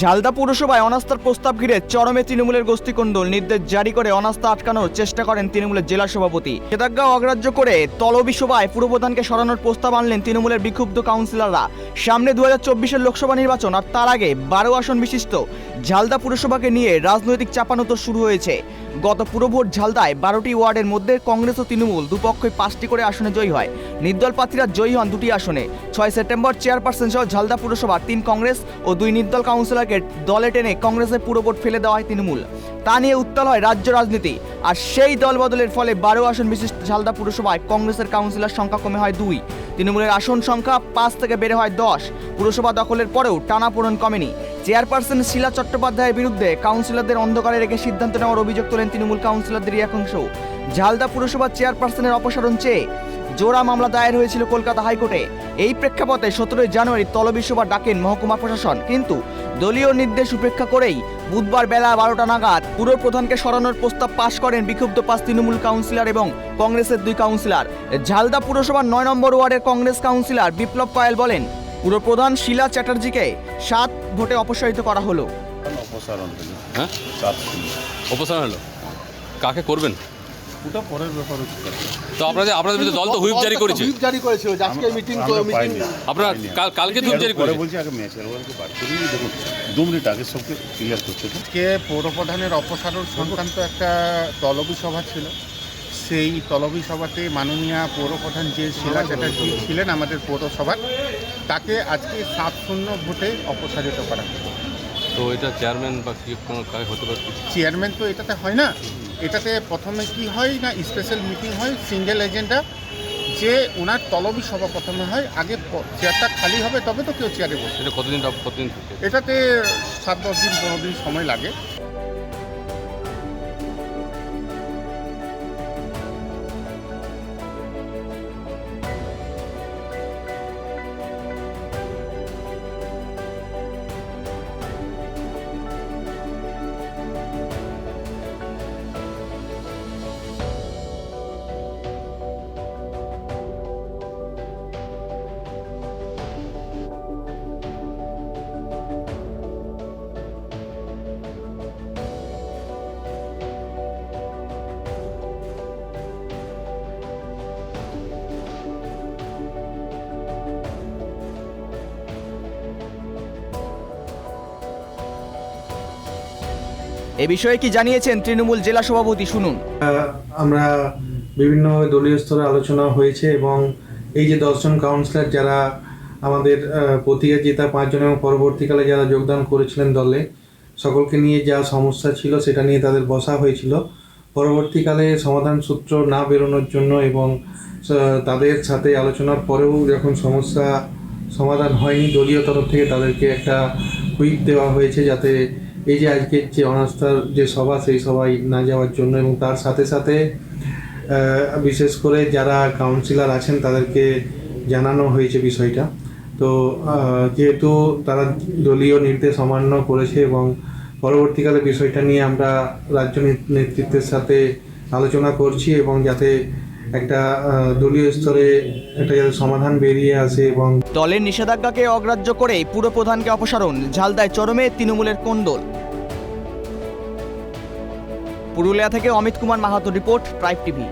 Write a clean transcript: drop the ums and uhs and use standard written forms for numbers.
ঝালদা পুরসভায় অনাস্থার প্রস্তাব ঘিরে চরমে তৃণমূলের গোষ্ঠীকন্দল। নির্দেশ জারি করে অনাস্থা আটকানোর চেষ্টা করেন তৃণমূলের জেলা সভাপতি। নিষেধাজ্ঞা অগ্রাহ্য করে তলবি সভায় পুরপ্রধানকে সরানোর প্রস্তাব আনলেন তৃণমূলের বিক্ষুব্ধ কাউন্সিলররা। সামনে 2024-এর লোকসভা নির্বাচন, আর তার আগে 12 আসন বিশিষ্ট ঝালদা পুরসভাকে নিয়ে রাজনৈতিক চাপানোতর শুরু হয়েছে। গত পুরভোট ঝালদায় 12টি ওয়ার্ডের মধ্যে কংগ্রেস ও তৃণমূল দুপক্ষই 5টি করে আসনে জয়ী হয়। নির্দল প্রার্থীরা জয়ী হন 2টি আসনে। 6 সেপ্টেম্বর চেয়ারপারসন সহ ঝালদা পুরসভার 3 কংগ্রেস ও 2 নির্দল কাউন্সিলরকে দলে টেনে কংগ্রেসের পুরো ভোট ফেলে দেওয়া হয় তৃণমূল। তা নিয়ে উত্তাল হয় রাজ্য রাজনীতি। আর সেই দল বদলের ফলে 12 আসন বিশিষ্ট ঝালদা পুরসভায় কংগ্রেসের কাউন্সিলর সংখ্যা কমে হয় 2, তৃণমূলের আসন সংখ্যা 5 থেকে বেড়ে হয় 10। পুরসভা দখলের পরেও টানাপোড়েন কমেনি। চেয়ারপারসন শিলা চট্টোপাধ্যায়ের বিরুদ্ধে কাউন্সিলরদের অন্ধকারে রেখে সিদ্ধান্ত নেওয়ার অভিযোগ তোলেন তৃণমূল কাউন্সিলরদের একাংশ। ঝালদা পুরসভার চেয়ারপারসনের অপসারণ চেয়ে জোড়া মামলা দায়ের হয়েছিল কলকাতা হাইকোর্টে। এই প্রেক্ষাপটে 17 জানুয়ারি তলবি সভা ডাকেন মহকুমা প্রশাসন, কিন্তু দলীয় নির্দেশ উপেক্ষা করেই বুধবার বেলা 12টা নাগাদ পুরপ্রধানকে সরানোর প্রস্তাব পাশ করেন বিক্ষুব্ধ 5 তৃণমূল কাউন্সিলর এবং কংগ্রেসের 2 কাউন্সিলর। ঝালদা পুরসভার 9 নম্বর ওয়ার্ডের কংগ্রেস কাউন্সিলর বিপ্লব পায়েল বলেন, পুরপ্রধান শিলা চ্যাটার্জিকে 7 ভোটে অপসারিত করা হলো। অপসারণ হলো। হ্যাঁ, 7 অপসারণ হলো। কাকে করবেন? ওটা পরের ব্যাপার হচ্ছে। তো আপনাদের বিরুদ্ধে দল তো হুইপ জারি করেছে। হুইপ জারি করেছে আজকে মিটিং আপনারা কালকে হুইপ জারি পরে করেছে। বলছি আগে ম্যাচেরওয়ালকে বার করি, দেখুন 2 মিনিট আগে সবকে ক্লিয়ার করতে দিন। আজকে পৌরপ্রধানের অপসারণ সংক্রান্ত একটা তলবি সভা ছিল। সেই তলবি সভাতে মাননীয় পৌরপ্রধান যে শিলা চ্যাটার্জি ছিলেন আমাদের পৌরসভার, তাকে আজকে 7-0 ভোটে অপসারিত করা হলো। তো এটা চেয়ারম্যান বা কি কোনো কাজ হতে পারে? চেয়ারম্যান তো এটাতে হয় না। এটাতে প্রথমে কি হয় না, স্পেশাল মিটিং হয়, সিঙ্গেল এজেন্ডা, যে ওনার তলবি সভা প্রথমে হয়। আগে চেয়ারটা খালি হবে তবে তো কেউ চেয়ারে বসে। এটা কতদিন থাকে? এটাতে 7-10 দিন 15 দিন সময় লাগে। এ বিষয়ে কি জানিয়েছেন তৃণমূল জেলা সভাপতি, শুনুন। আমরা বিভিন্ন দলীয় স্তরে আলোচনা হয়েছে এবং এই যে 10 জন কাউন্সিলর যারা আমাদের প্রতিকে জেতা 5 জন এবং পরবর্তীকালে যারা যোগদান করেছিলেন দলে, সকলকে নিয়ে যা সমস্যা ছিল সেটা নিয়ে তাদের বসা হয়েছিল। পরবর্তীকালে সমাধান সূত্র না বেরোনোর জন্য এবং তাদের সাথে আলোচনার পরেও যখন সমস্যা সমাধান হয়নি, দলীয় তরফ থেকে তাদেরকে একটা হুইপ দেওয়া হয়েছে যাতে এই যে আজকের যে অনাস্থার যে সভা, সেই সভায় না যাওয়ার জন্য। এবং তার সাথে সাথে বিশেষ করে যারা কাউন্সিলর আছেন তাদেরকে জানানো হয়েছে বিষয়টা। তো যেহেতু তারা দলীয় নির্দেশ অমান্য করেছে এবং পরবর্তীকালে বিষয়টা নিয়ে আমরা রাজ্য নেতৃত্বের সাথে আলোচনা করছি এবং যাতে একটা দলীয় স্তরে একটা যাতে সমাধান বেরিয়ে আসে। এবং দলের নিষেধাজ্ঞাকে অগ্রাহ্য করে পুরপ্রধানকে অপসারণ, ঝালদায় চরমে তৃণমূলের কোন্দল। পুরুলিয়া থেকে Amit Kumar Mahato report, tribe TV.